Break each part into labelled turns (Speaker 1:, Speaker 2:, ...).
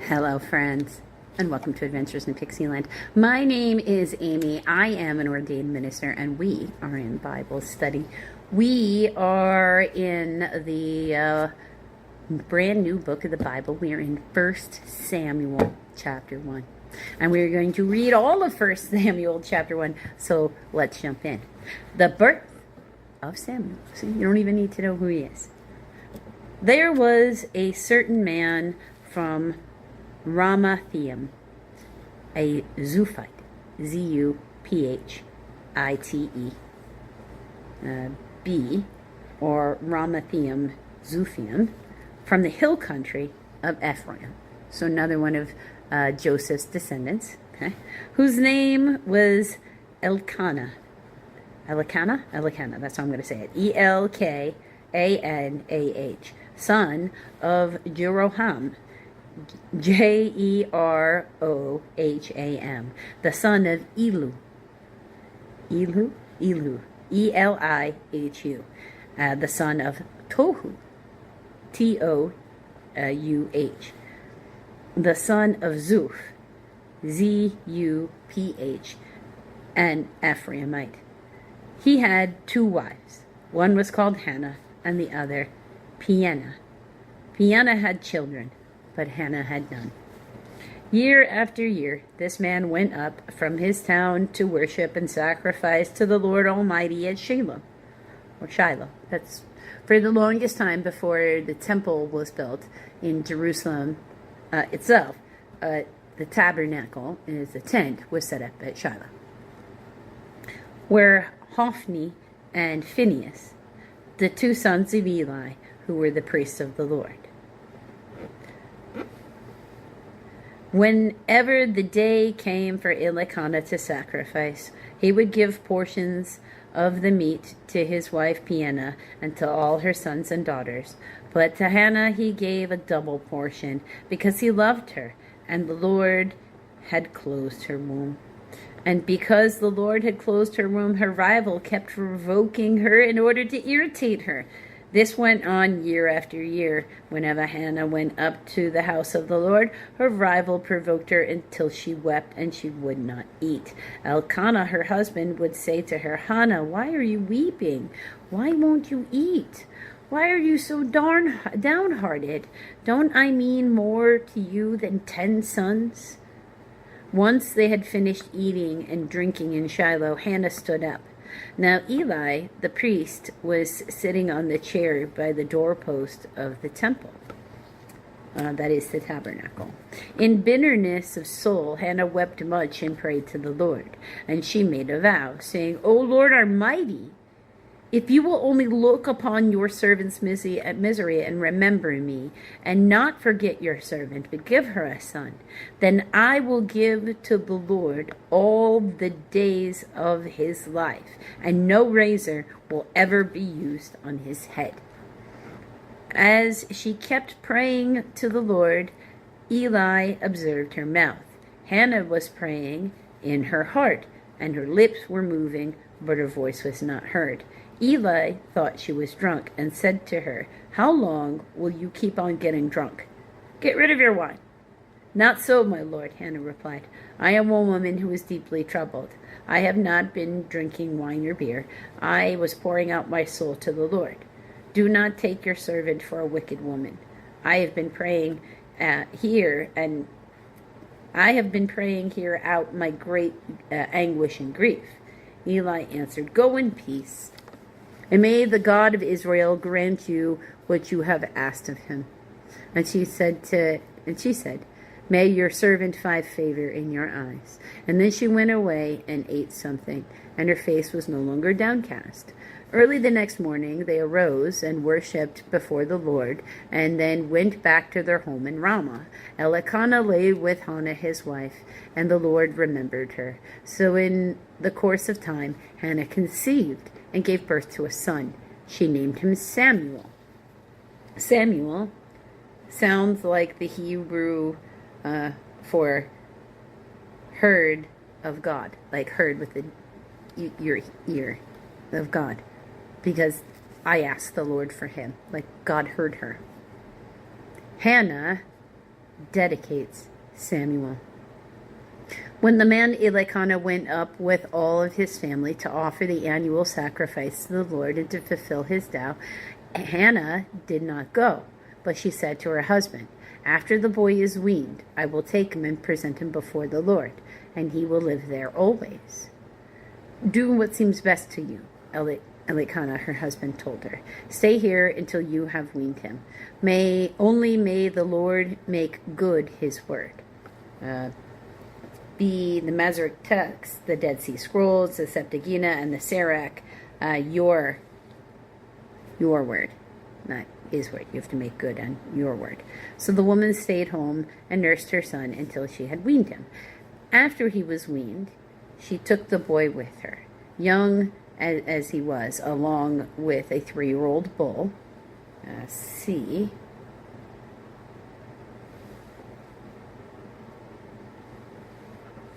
Speaker 1: Hello, friends, and welcome to Adventures in Pixieland. My name is Amy. I am an ordained minister, and we are in Bible study. We are in the brand new book of the Bible. We are in 1 Samuel chapter 1. And we're going to read all of 1 Samuel chapter 1. So let's jump in. The birth of Samuel. See, you don't even need to know who he is. There was a certain man from Ramathaim, a Zuphite, Z-U-P-H-I-T-E, B, or Ramathaim Zuphiim, from the hill country of Ephraim. So another one of Joseph's descendants, okay, whose name was Elkanah. Elkanah, that's how I'm going to say it. E-L-K-A-N-A-H, son of Jeroham, Jeroham, the son of Elihu, E-L-I-H-U, the son of Tohu, T-O-U-H, the son of Zuph, Z-U-P-H, an Ephraimite. He had two wives. One was called Hannah, and the other Peninnah. Peninnah had children, but Hannah had none. Year after year, this man went up from his town to worship and sacrifice to the Lord Almighty at Shiloh. That's for the longest time before the temple was built in Jerusalem itself. The tabernacle, is the tent, was set up at Shiloh, where Hophni and Phinehas, the two sons of Eli, who were the priests of the Lord. Whenever the day came for Elkanah to sacrifice, he would give portions of the meat to his wife Peninnah and to all her sons and daughters. But to Hannah he gave a double portion, because he loved her, and the Lord had closed her womb. And because the Lord had closed her womb, her rival kept provoking her in order to irritate her. This went on year after year. Whenever Hannah went up to the house of the Lord, her rival provoked her until she wept and she would not eat. Elkanah, her husband, would say to her, "Hannah, why are you weeping? Why won't you eat? Why are you so downhearted? Don't I mean more to you than 10 sons?" Once they had finished eating and drinking in Shiloh, Hannah stood up. Now Eli, the priest, was sitting on the chair by the doorpost of the temple. That is the tabernacle. In bitterness of soul, Hannah wept much and prayed to the Lord. And she made a vow, saying, "O Lord Almighty, if you will only look upon your servant's misery and remember me, and not forget your servant, but give her a son, then I will give to the Lord all the days of his life, and no razor will ever be used on his head." As she kept praying to the Lord, Eli observed her mouth. Hannah was praying in her heart, and her lips were moving, but her voice was not heard. Eli thought she was drunk and said to her, "How long will you keep on getting drunk? Get rid of your wine." "Not so, my lord," Hannah replied. "I am a woman who is deeply troubled. I have not been drinking wine or beer. I was pouring out my soul to the Lord. Do not take your servant for a wicked woman. I have been praying here out my great anguish and grief." Eli answered, "Go in peace, and may the God of Israel grant you what you have asked of him." And she said, "May your servant find favor in your eyes." And then she went away and ate something, and her face was no longer downcast. Early the next morning they arose and worshipped before the Lord, and then went back to their home in Ramah. Elkanah lay with Hannah his wife, and the Lord remembered her. So in the course of time Hannah conceived and gave birth to a son. She named him Samuel. Samuel sounds like the Hebrew for heard of God, like heard with your ear of God, because I asked the Lord for him, like God heard her. Hannah dedicates Samuel. When the man Elkanah went up with all of his family to offer the annual sacrifice to the Lord and to fulfill his vow, Hannah did not go, but she said to her husband, "After the boy is weaned, I will take him and present him before the Lord, and he will live there always." "Do what seems best to you," Elkanah, her husband, told her. "Stay here until you have weaned him. May the Lord make good his word." The Masoretic text, the Dead Sea Scrolls, the Septuagint, and the Sirach, your word, not his word. You have to make good on your word. So the woman stayed home and nursed her son until she had weaned him. After he was weaned, she took the boy with her, young as he was, along with a 3-year-old bull.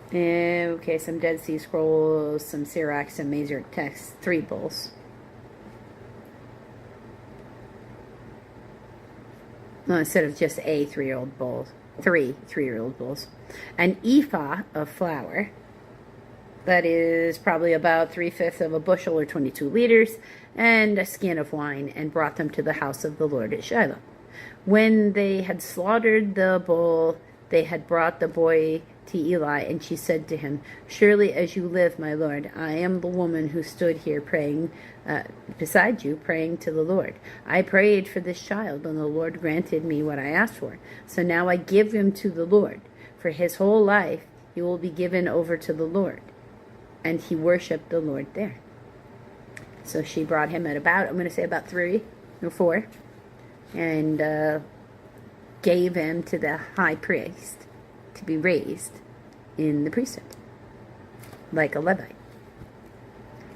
Speaker 1: Okay, some Dead Sea Scrolls, some Sirach, some Masoretic texts, 3 bulls. Well, instead of just a 3-year-old bull, 3 3-year-old bulls. An ephah of flour, that is probably about 3/5 of a bushel or 22 liters, and a skin of wine, and brought them to the house of the Lord at Shiloh. When they had slaughtered the bull, they had brought the boy to Eli, and she said to him, "Surely as you live, my lord, I am the woman who stood here praying beside you, praying to the Lord. I prayed for this child, and the Lord granted me what I asked for. So now I give him to the Lord. For his whole life he will be given over to the Lord." And he worshipped the Lord there. So she brought him at about 3 or 4, and gave him to the high priest to be raised in the priesthood, like a Levite.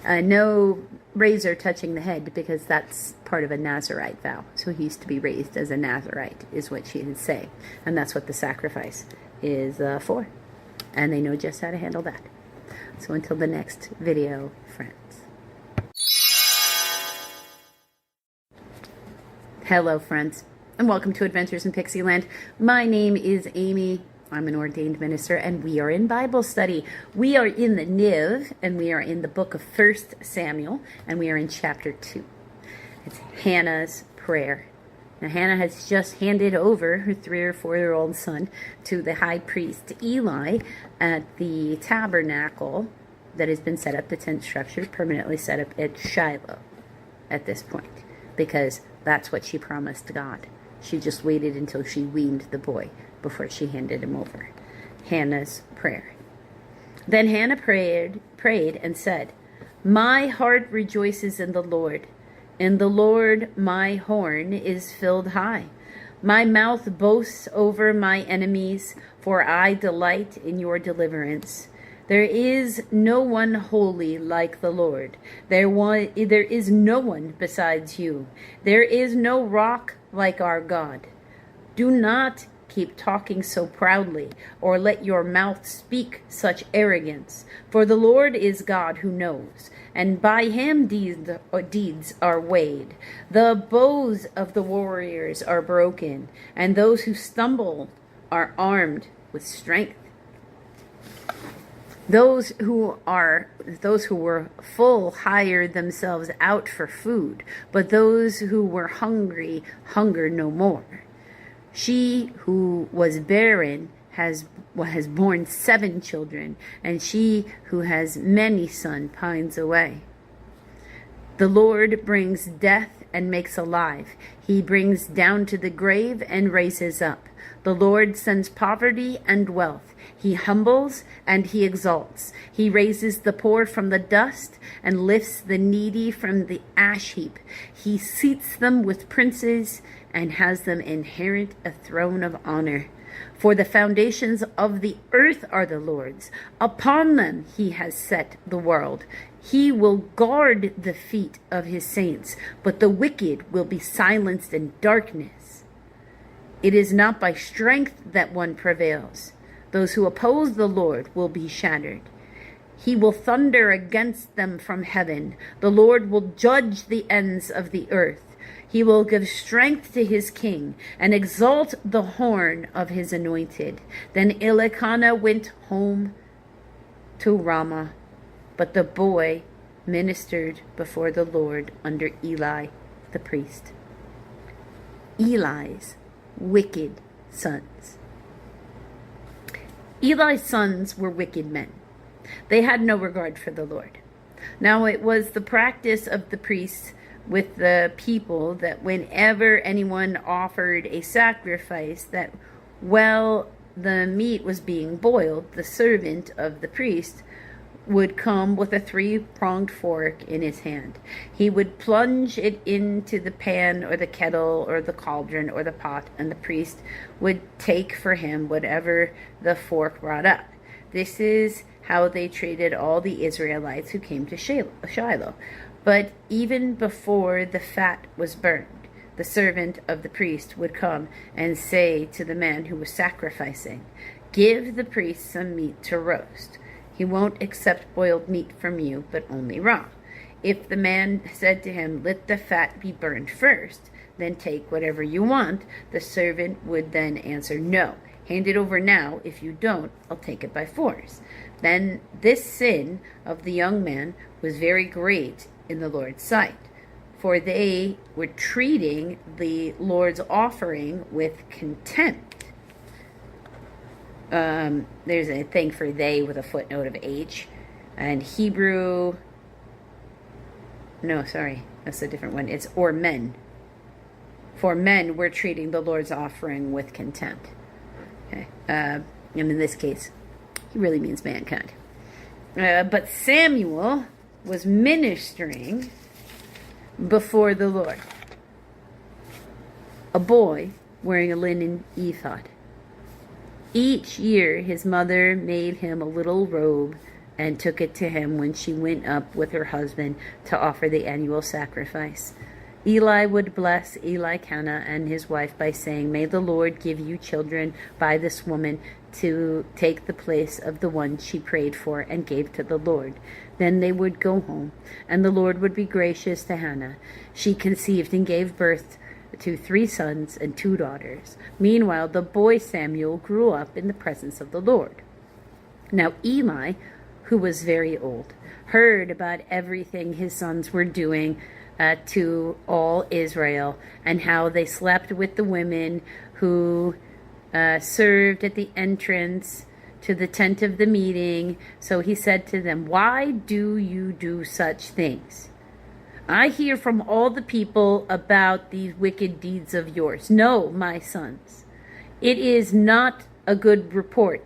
Speaker 1: No razor touching the head, because that's part of a Nazarite vow. So he used to be raised as a Nazarite, is what she would say. And that's what the sacrifice is for. And they know just how to handle that. So until the next video, friends. Hello, friends, and welcome to Adventures in Pixieland. My name is Amy. I'm an ordained minister, and we are in Bible study. We are in the Niv, and we are in the book of 1 Samuel, and we are in chapter 2. It's Hannah's prayer. Now, Hannah has just handed over her 3 or 4-year-old son to the high priest Eli at the tabernacle that has been set up, the tent structure permanently set up at Shiloh at this point, because that's what she promised God. She just waited until she weaned the boy before she handed him over. Hannah's prayer. Then Hannah prayed and said, "My heart rejoices in the Lord. In the Lord my horn is filled high. My mouth boasts over my enemies, for I delight in your deliverance. There is no one holy like the Lord. There is no one besides you. There is no rock like our God. Do not keep talking so proudly, or let your mouth speak such arrogance. For the Lord is God who knows, and by him deeds are weighed. The bows of the warriors are broken, and those who stumble are armed with strength. Those who were full hired themselves out for food, but those who were hungry hunger no more. She who was barren has borne 7 children, and she who has many sons pines away. The Lord brings death and makes alive. He brings down to the grave and raises up. The Lord sends poverty and wealth. He humbles and he exalts. He raises the poor from the dust and lifts the needy from the ash heap. He seats them with princes and has them inherit a throne of honor. For the foundations of the earth are the Lord's. Upon them he has set the world. He will guard the feet of his saints, but the wicked will be silenced in darkness. It is not by strength that one prevails. Those who oppose the Lord will be shattered. He will thunder against them from heaven. The Lord will judge the ends of the earth. He will give strength to his king and exalt the horn of his anointed. Then Elkanah went home to Ramah, but the boy ministered before the Lord under Eli the priest. Eli's wicked sons. Eli's sons were wicked men. They had no regard for the Lord. Now it was the practice of the priests with the people that whenever anyone offered a sacrifice, that while the meat was being boiled, the servant of the priest would come with a three-pronged fork in his hand. He would plunge it into the pan or the kettle or the cauldron or the pot, and the priest would take for him whatever the fork brought up. This is how they treated all the Israelites who came to Shiloh. But even before the fat was burned, the servant of the priest would come and say to the man who was sacrificing, "Give the priest some meat to roast. He won't accept boiled meat from you, but only raw." If the man said to him, "Let the fat be burned first, then take whatever you want," the servant would then answer, "No, hand it over now. If you don't, I'll take it by force." Then this sin of the young man was very great in the Lord's sight, for they were treating the Lord's offering with contempt. There's a thing for they with a footnote of H. And Hebrew, no, sorry, that's a different one. It's or men. For men, we're treating the Lord's offering with contempt. Okay. And in this case, he really means mankind. But Samuel was ministering before the Lord. A boy wearing a linen ephod. Each year his mother made him a little robe and took it to him when she went up with her husband to offer the annual sacrifice. Eli would bless Elkanah and his wife by saying, "May the Lord give you children by this woman to take the place of the one she prayed for and gave to the Lord." Then they would go home, and the Lord would be gracious to Hannah. She conceived and gave birth to 3 sons and 2 daughters. Meanwhile, the boy Samuel grew up in the presence of the Lord. Now Eli, who was very old, heard about everything his sons were doing to all Israel, and how they slept with the women who served at the entrance to the tent of the meeting. So he said to them, "Why do you do such things? I hear from all the people about these wicked deeds of yours. No, my sons, it is not a good report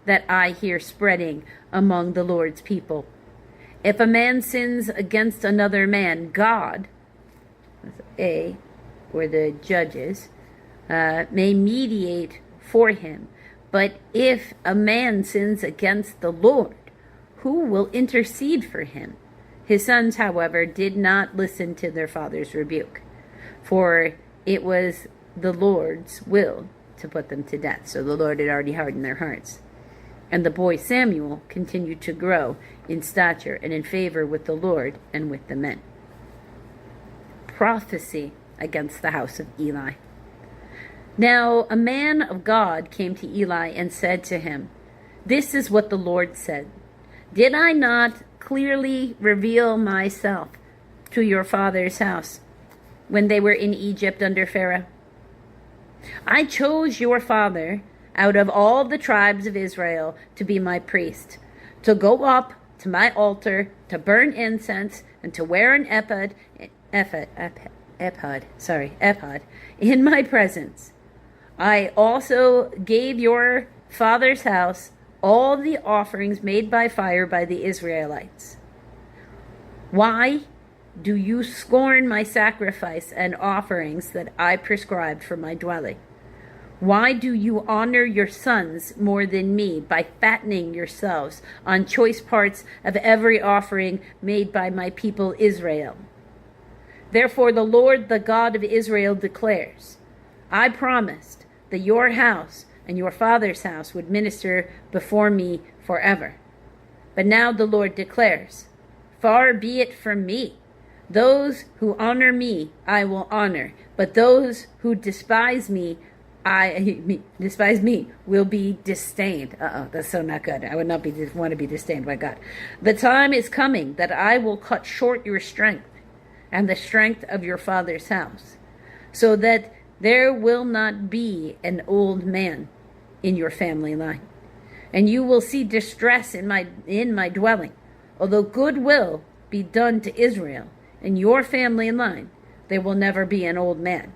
Speaker 1: that I hear spreading among the Lord's people. If a man sins against another man, God," or the judges, "may mediate for him. But if a man sins against the Lord, who will intercede for him?" His sons, however, did not listen to their father's rebuke, for it was the Lord's will to put them to death. So the Lord had already hardened their hearts. And the boy Samuel continued to grow in stature and in favor with the Lord and with the men. Prophecy against the house of Eli. Now a man of God came to Eli and said to him, "This is what the Lord said. Did I not clearly reveal myself to your father's house when they were in Egypt under Pharaoh? I chose your father out of all the tribes of Israel to be my priest, to go up to my altar, to burn incense, and to wear an ephod in my presence. I also gave your father's house all the offerings made by fire by the Israelites. Why do you scorn my sacrifice and offerings that I prescribed for my dwelling? Why do you honor your sons more than me by fattening yourselves on choice parts of every offering made by my people Israel? Therefore the Lord, the God of Israel, declares, I promised that your house and your father's house would minister before me forever. But now the Lord declares, far be it from me. Those who honor me, I will honor. But those who despise me, despise me will be disdained. That's so not good. I would not want to be disdained by God. The time is coming that I will cut short your strength and the strength of your father's house, so that there will not be an old man in your family line. And you will see distress in my dwelling, although good will be done to Israel. In your family line, there will never be an old man.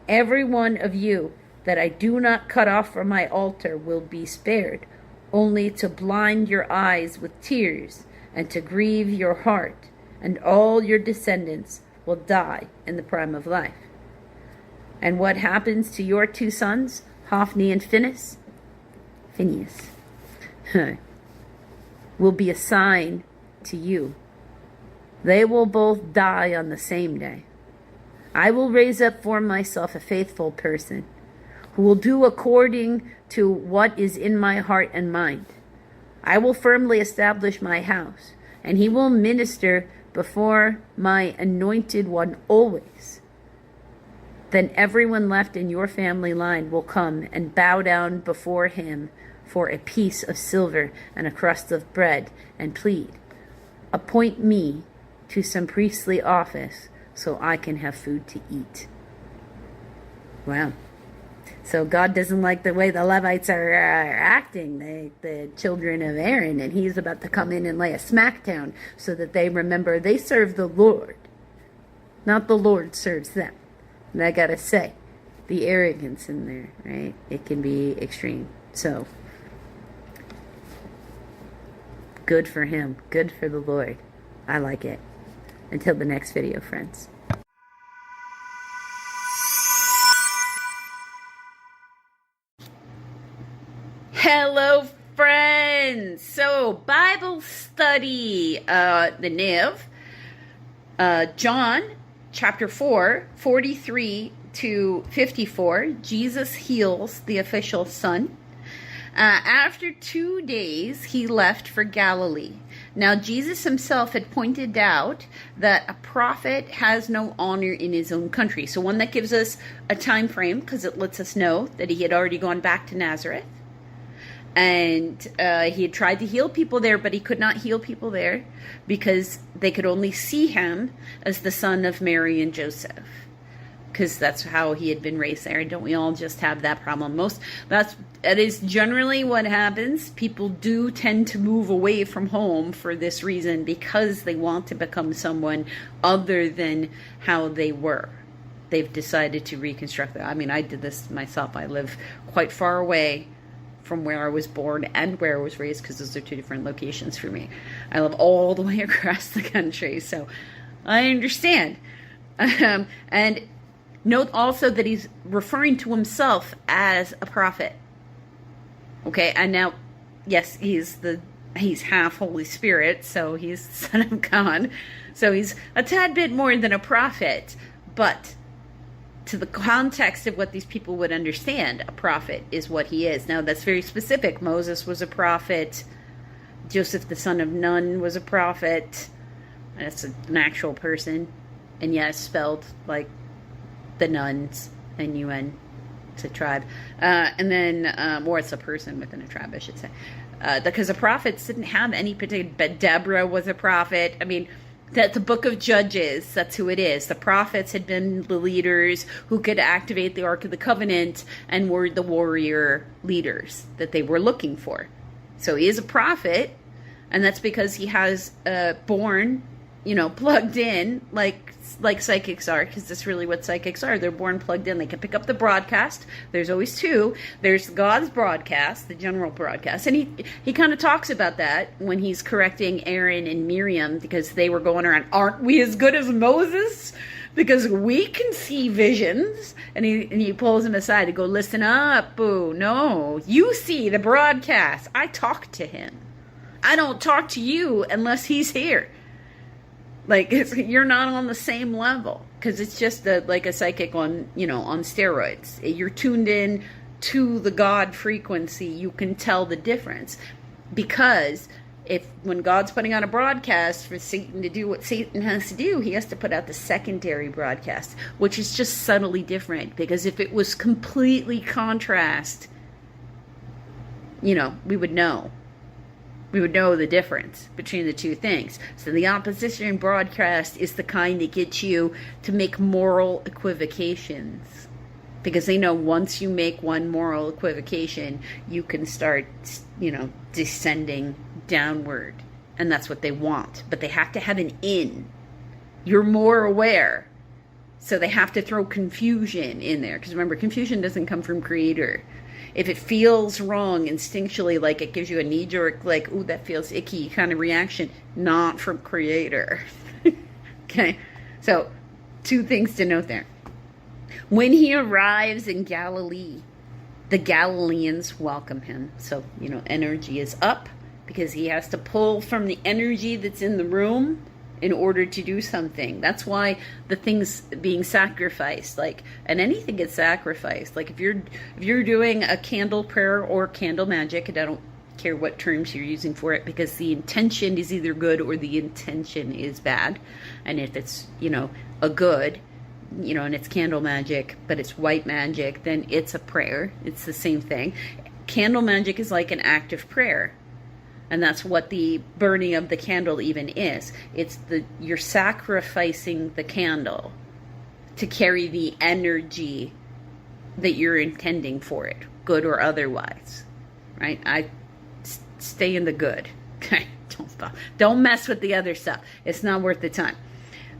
Speaker 1: Every one of you that I do not cut off from my altar will be spared, only to blind your eyes with tears and to grieve your heart, and all your descendants will die in the prime of life. And what happens to your two sons, Hophni and Phinehas, will be a sign to you. They will both die on the same day. I will raise up for myself a faithful person who will do according to what is in my heart and mind. I will firmly establish my house, and he will minister before my anointed one always. Then everyone left in your family line will come and bow down before him for a piece of silver and a crust of bread, and plead, appoint me to some priestly office so I can have food to eat. Wow. So God doesn't like the way the Levites are acting, the children of Aaron, and he's about to come in and lay a smackdown so that they remember they serve the Lord, not the Lord serves them. And I gotta say, the arrogance in there, right? It can be extreme. So, good for him. Good for the Lord. I like it. Until the next video, friends. Hello, friends. So, Bible study, the Niv, John chapter 4, 43 to 54. Jesus heals the official son. After 2 days, he left for Galilee. Now, Jesus himself had pointed out that a prophet has no honor in his own country. So one that gives us a time frame, because it lets us know that he had already gone back to Nazareth. And he had tried to heal people there, but he could not heal people there because they could only see him as the son of Mary and Joseph. Because that's how he had been raised there. Don't we all just have that problem? That is generally what happens. People do tend to move away from home for this reason, because they want to become someone other than how they were. They've decided to reconstruct that. I mean, I did this myself. I live quite far away from where I was born and where I was raised, because those are two different locations for me. I live all the way across the country, so I understand. And note also that he's referring to himself as a prophet. Okay, and now, yes, he's half Holy Spirit, so he's the Son of God. So he's a tad bit more than a prophet, but to the context of what these people would understand, a prophet is what he is. Now, that's very specific. Moses was a prophet. Joseph, the son of Nun, was a prophet. That's an actual person. And yes, spelled like the nuns, N-U-N. It's a tribe. And then, or it's a person within a tribe, I should say. Because the prophets didn't have any particular, but Deborah was a prophet. I mean, that the book of Judges, that's who it is. The prophets had been the leaders who could activate the Ark of the Covenant and were the warrior leaders that they were looking for. So he is a prophet, and that's because he has born, plugged in, like psychics are, because that's really what psychics are. They're born plugged in. They can pick up the broadcast. There's always two. There's God's broadcast, the general broadcast. And he kind of talks about that when he's correcting Aaron and Miriam, because they were going around, aren't we as good as Moses? Because we can see visions. And he pulls him aside to go, listen up, boo. No, you see the broadcast. I talk to him. I don't talk to you unless he's here. You're not on the same level, because it's just like a psychic on steroids. You're tuned in to the God frequency. You can tell the difference, because when God's putting on a broadcast for Satan to do what Satan has to do, he has to put out the secondary broadcast, which is just subtly different. Because if it was completely contrast, we would know. We would know the difference between the two things. So the opposition broadcast is the kind that gets you to make moral equivocations. Because they know once you make one moral equivocation, you can start, descending downward. And that's what they want. But they have to have an in. You're more aware. So they have to throw confusion in there. Because remember, confusion doesn't come from Creator. If it feels wrong instinctually, like it gives you a knee-jerk, like, ooh, that feels icky kind of reaction, not from Creator. Okay? So, two things to note there. When he arrives in Galilee, the Galileans welcome him. So, energy is up because he has to pull from the energy that's in the room in order to do something. That's why the things being sacrificed, and anything gets sacrificed. Like if you're doing a candle prayer or candle magic, and I don't care what terms you're using for it, because the intention is either good or the intention is bad. And if it's, a good, and it's candle magic, but it's white magic, then it's a prayer. It's the same thing. Candle magic is like an act of prayer. And that's what the burning of the candle even is. You're sacrificing the candle to carry the energy that you're intending for it, good or otherwise, right? I stay in the good. Okay, don't mess with the other stuff. It's not worth the time.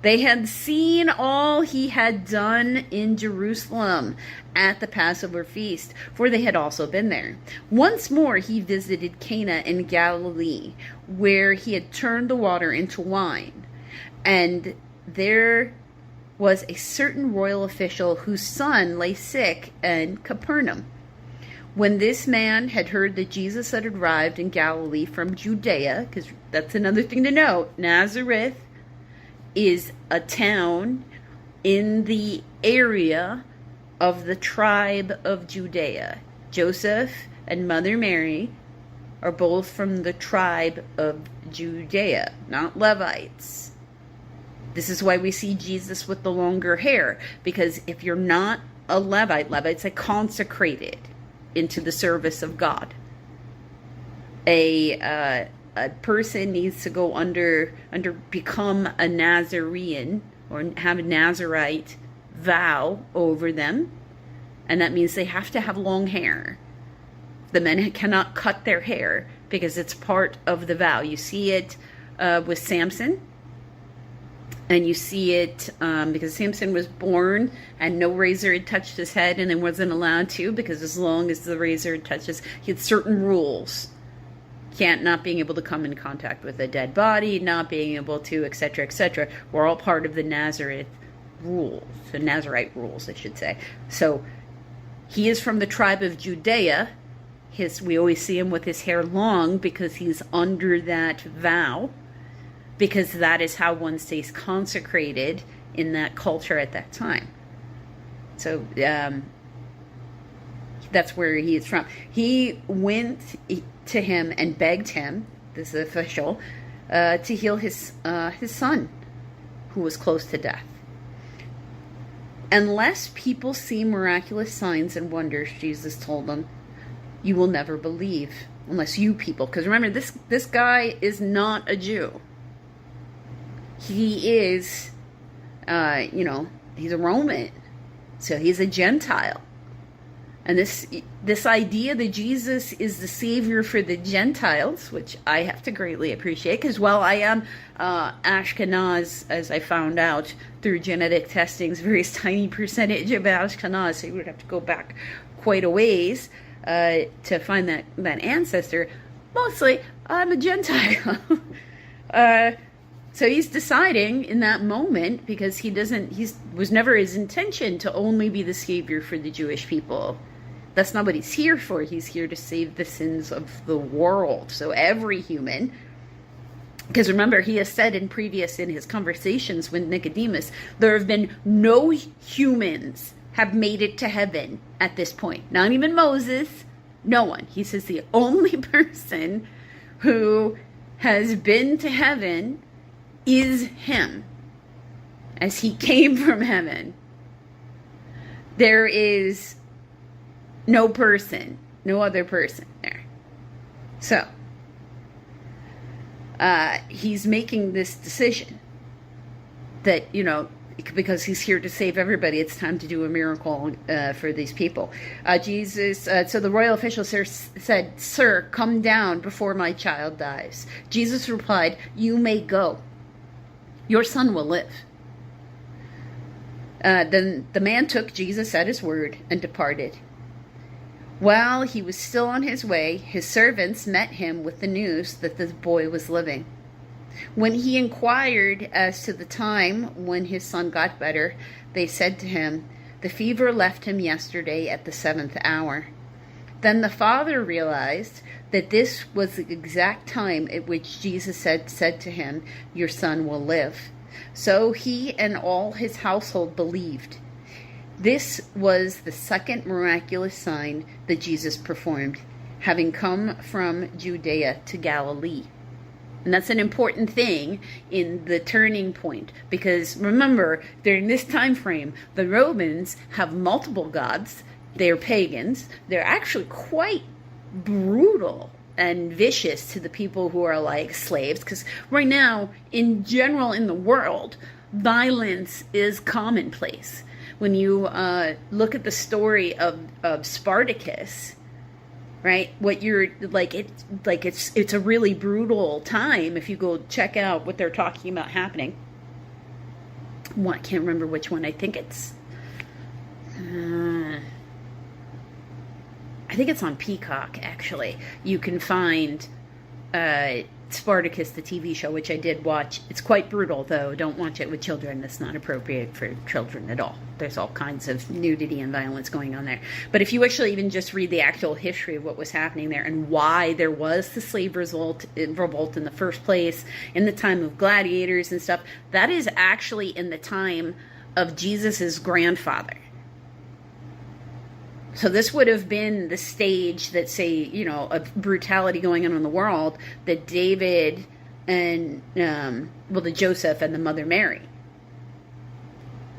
Speaker 1: They had seen all he had done in Jerusalem at the Passover feast, for they had also been there. Once more he visited Cana in Galilee, where he had turned the water into wine. And there was a certain royal official whose son lay sick in Capernaum. When this man had heard that Jesus had arrived in Galilee from Judea, because that's another thing to note, Nazareth is a town in the area of the tribe of Judea. Joseph and Mother Mary are both from the tribe of Judea, not Levites. This is why we see Jesus with the longer hair, because if you're not a Levite, Levites are consecrated into the service of God. A person needs to go become a Nazarene or have a Nazarite vow over them. And that means they have to have long hair. The men cannot cut their hair because it's part of the vow. You see it with Samson. And you see it because Samson was born and no razor had touched his head and then wasn't allowed to, because as long as the razor touches, he had certain rules. Not being able to come in contact with a dead body, not being able to, etc., etc. We're all part of the Nazarite rules, the Nazarite rules, I should say. So he is from the tribe of Judea. We always see him with his hair long because he's under that vow, because that is how one stays consecrated in that culture at that time. So that's where he is from. He went to him and begged him, this official, to heal his son, who was close to death. Unless people see miraculous signs and wonders, Jesus told them, you will never believe unless you people, because remember, this guy is not a Jew. He is, he's a Roman, so he's a Gentile. And this idea that Jesus is the Savior for the Gentiles, which I have to greatly appreciate, because while I am Ashkenaz, as I found out through genetic testings, various tiny percentage of Ashkenaz, so you would have to go back quite a ways to find that ancestor. Mostly, I'm a Gentile. So he's deciding in that moment, because was never his intention to only be the Savior for the Jewish people. That's not what he's here for. He's here to save the sins of the world. So every human, because remember, he has said in his conversations with Nicodemus, there have been no humans have made it to heaven at this point. Not even Moses, no one. He says the only person who has been to heaven is him, as he came from heaven. There is no person, no other person there. So, he's making this decision that, because he's here to save everybody, it's time to do a miracle for these people. So the royal official said, "Sir, come down before my child dies." Jesus replied, "You may go. Your son will live." Then the man took Jesus at his word and departed. While he was still on his way, his servants met him with the news that the boy was living. When he inquired as to the time when his son got better, they said to him, "The fever left him yesterday at the 7th hour." Then the father realized that this was the exact time at which Jesus said to him, "Your son will live." So he and all his household believed. This was the second miraculous sign that Jesus performed, having come from Judea to Galilee. And that's an important thing in the turning point, because remember, during this time frame, the Romans have multiple gods. They're pagans. They're actually quite brutal and vicious to the people who are like slaves, because right now, in general in the world, violence is commonplace. When you look at the story of Spartacus, right? What you're like, it's a really brutal time. If you go check out what they're talking about happening. Well, I can't remember which one. I think it's on Peacock. Actually, you can find Spartacus, the TV show, which I did watch. It's quite brutal, though. Don't watch it with children. It's not appropriate for children at all. There's all kinds of nudity and violence going on there. But if you actually even just read the actual history of what was happening there and why there was the slave revolt in the first place, in the time of gladiators and stuff, that is actually in the time of Jesus's grandfather. So this would have been the stage that, say, of brutality going on in the world that David and, the Joseph and the Mother Mary.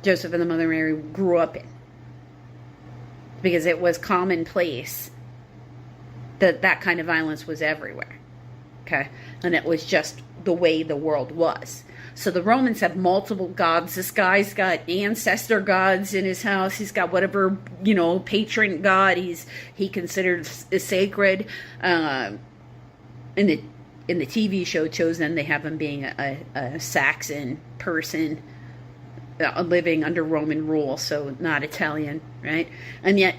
Speaker 1: Joseph and the Mother Mary grew up in. Because it was commonplace that kind of violence was everywhere. Okay? And it was just the way the world was. So the Romans have multiple gods. This guy's got ancestor gods in his house. He's got whatever, patron god he considers sacred. In the TV show Chosen, they have him being a Saxon person living under Roman rule, so not Italian, right? And yet,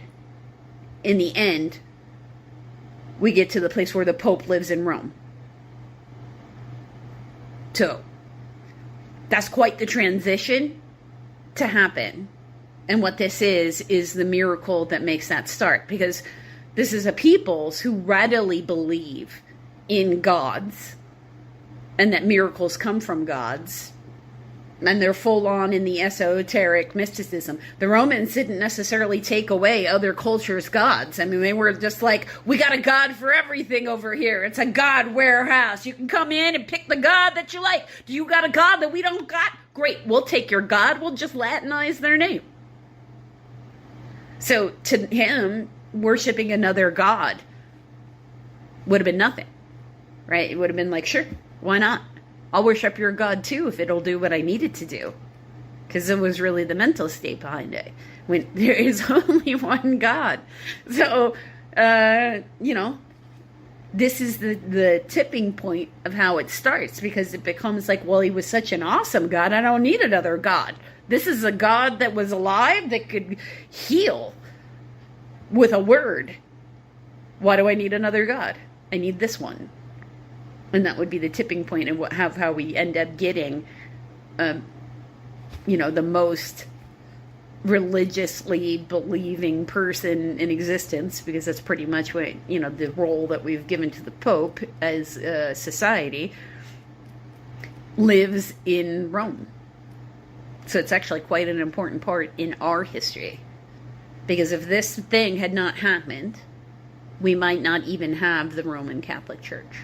Speaker 1: in the end, we get to the place where the Pope lives in Rome. So that's quite the transition to happen. And what this is the miracle that makes that start. Because this is a peoples who readily believe in gods. And that miracles come from gods. And they're full on in the esoteric mysticism. The Romans didn't necessarily take away other cultures' gods. I mean, they were just like, we got a god for everything over here. It's a god warehouse. You can come in and pick the god that you like. Do you got a god that we don't got? Great, we'll take your god. We'll just Latinize their name. So to him, worshiping another god would have been nothing. Right? It would have been like, sure, why not? I'll worship your God too if it'll do what I need it to do. Because it was really the mental state behind it. When there is only one God. So, this is the tipping point of how it starts. Because it becomes like, well, he was such an awesome God, I don't need another God. This is a God that was alive, that could heal with a word. Why do I need another God? I need this one. And that would be the tipping point of how we end up getting, the most religiously believing person in existence, because that's pretty much what, the role that we've given to the Pope as a society, lives in Rome. So it's actually quite an important part in our history. Because if this thing had not happened, we might not even have the Roman Catholic Church.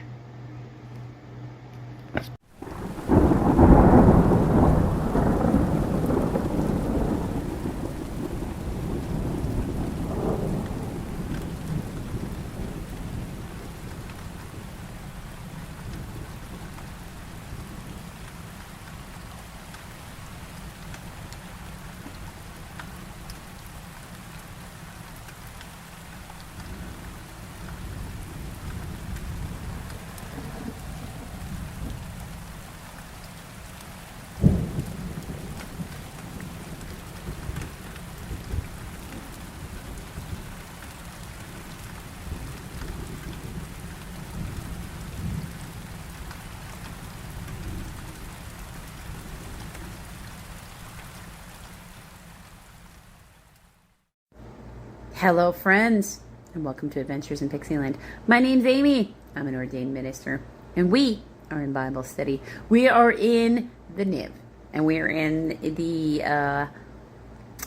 Speaker 1: Hello, friends, and welcome to Adventures in Pixieland. My name's Amy. I'm an ordained minister, and we are in Bible study. We are in the Niv, and we are in the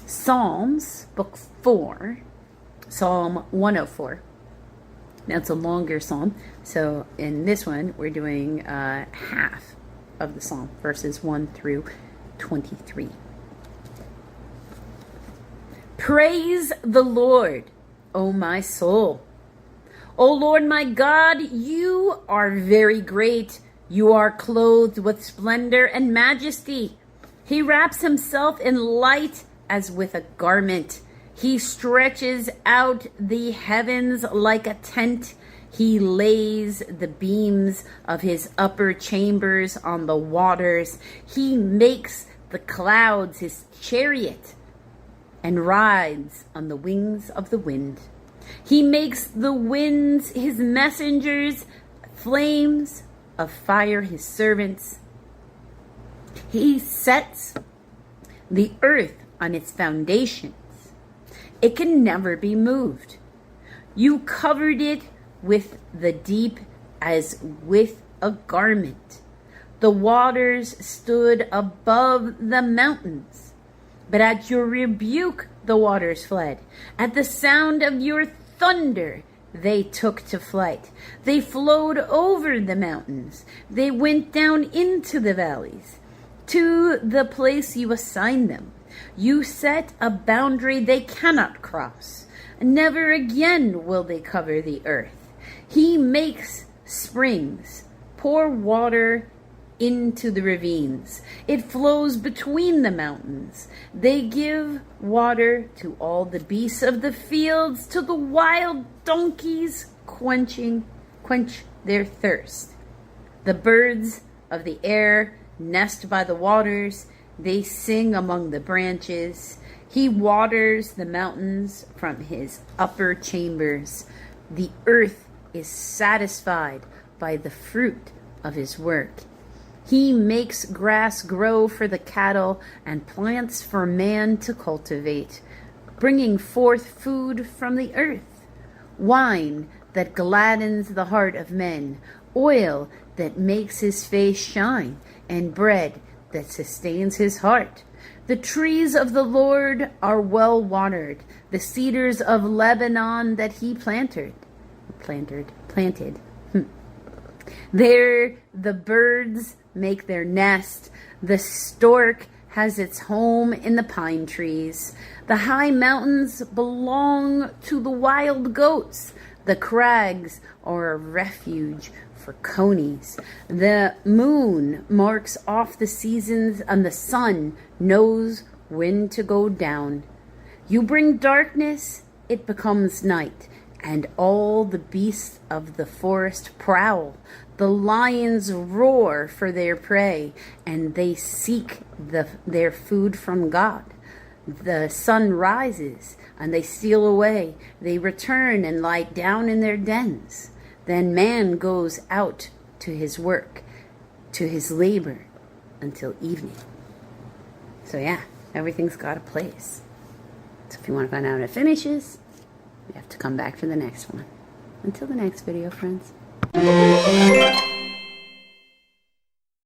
Speaker 1: Psalms, book 4, Psalm 104. Now, it's a longer psalm, so in this one, we're doing half of the psalm, verses 1 through 23. Praise the Lord, O my soul. O Lord my God, you are very great. You are clothed with splendor and majesty. He wraps himself in light as with a garment. He stretches out the heavens like a tent. He lays the beams of his upper chambers on the waters. He makes the clouds his chariot and rides on the wings of the wind. He makes the winds his messengers, flames of fire his servants. He sets the earth on its foundations. It can never be moved. You covered it with the deep as with a garment. The waters stood above the mountains. But at your rebuke, the waters fled. At the sound of your thunder, they took to flight. They flowed over the mountains. They went down into the valleys, to the place you assigned them. You set a boundary they cannot cross. Never again will they cover the earth. He makes springs pour water into the ravines. It flows between the mountains. They give water to all the beasts of the fields, to the wild donkeys quench their thirst. The birds of the air nest by the waters. They sing among the branches. He waters the mountains from his upper chambers. The earth is satisfied by the fruit of his work. He makes grass grow for the cattle and plants for man to cultivate, bringing forth food from the earth, wine that gladdens the heart of men, oil that makes his face shine, and bread that sustains his heart. The trees of the Lord are well watered, the cedars of Lebanon that he planted. There the birds make their nest. The stork has its home in the pine trees. The high mountains belong to the wild goats. The crags are a refuge for conies. The moon marks off the seasons, and the sun knows when to go down. You bring darkness, it becomes night, and all the beasts of the forest prowl. The lions roar for their prey, and they seek their food from God. The sun rises, and they steal away. They return and lie down in their dens. Then man goes out to his work, to his labor, until evening. So yeah, everything's got a place. So if you want to find out how it finishes, you have to come back for the next one. Until the next video, friends.